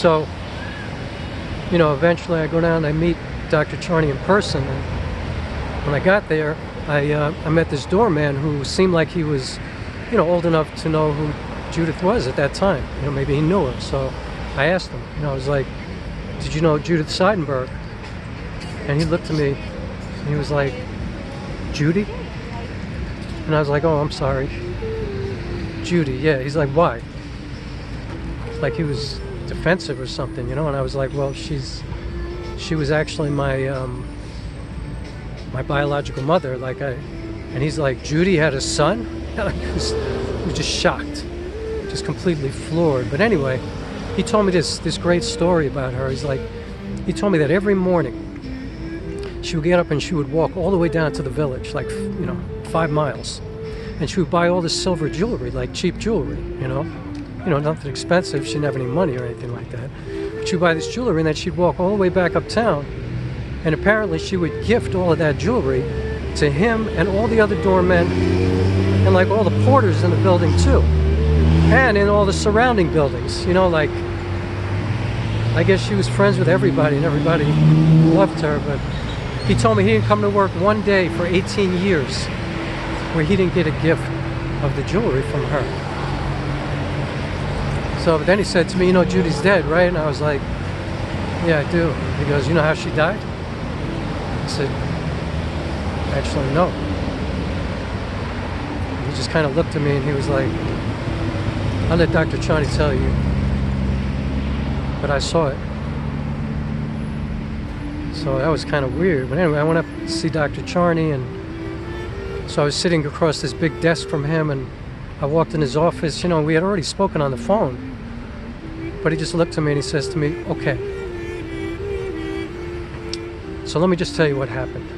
So, you know, eventually I go down and I meet Dr. Charney in person. And when I got there, I met this doorman who seemed like he was, you know, old enough to know who Judith was at that time. You know, maybe he knew her. So I asked him, you know, I was like, did you know Judith Seidenberg? And he looked at me and he was like, Judy? And I was like, oh, I'm sorry. Judy, yeah. He's like, why? Like he was defensive or something, you know? And I was like, well, she was actually my my biological mother. And he's like, Judy had a son? He was just shocked, just completely floored. But anyway, he told me this great story about her. He told me that every morning she would get up and she would walk all the way down to the village, like, you know, 5 miles. And she would buy all this silver jewelry, like cheap jewelry, you know, nothing expensive. She didn't have any money or anything like that. But she'd buy this jewelry and then she'd walk all the way back uptown. And apparently she would gift all of that jewelry to him and all the other doormen and like all the porters in the building too. And in all the surrounding buildings, you know, like, I guess she was friends with everybody and everybody loved her. But he told me he didn't come to work one day for 18 years where he didn't get a gift of the jewelry from her. So then he said to me, you know, Judy's dead, right? And I was like, yeah, I do. He goes, you know how she died? I said, actually, no. And he just kind of looked at me and he was like, I'll let Dr. Charney tell you, but I saw it. So that was kind of weird. But anyway, I went up to see Dr. Charney, and so I was sitting across this big desk from him, and I walked in his office. You know, we had already spoken on the phone, but he just looked at me and he says to me, okay, so let me just tell you what happened.